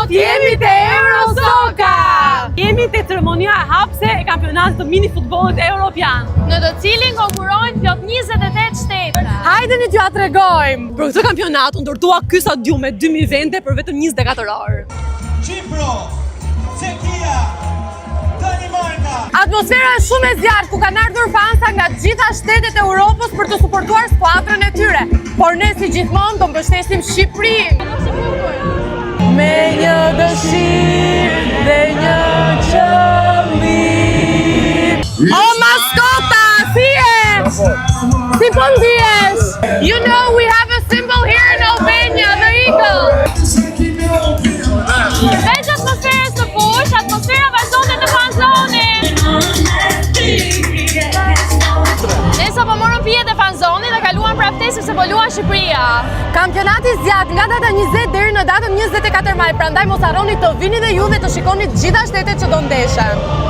sot jemi te Eurosoka! Jemi te ceremonia e hapse e kampionatit të mini futbollit evropian, në të cilin konkurrojnë plot 28 shtete. Hajde një t'ja tregojmë! Për këtë kampionat u ndërtua ky stadium me 2000 vende për vetëm 24 orë. Qipro, Çekia, Danimarka. Atmosfera është shumë e zjarrt ku kanë ardhur fansa nga të gjitha shtetet e Europës për të suportuar skuadrën e tyre. Por ne si gjithmonë do mbështesim Shqipërinë. Me një dëshirë dhe një qëllim. O maskota, si je? Si po ndihesh? You know we have a symbol here in Albania, the eagle. Veç atmosferës të fush, atmosfera vazhdonte në fanzonin. Ne sa po morëm pijet e fanzonit dhe kaluan prapte sepse po luan Shqipëria. Kampionati zgjat nga data 20 deri në datën 24 maj, prandaj mos harroni të vini dhe ju dhe të shikoni të gjitha shtetet që do ndeshen.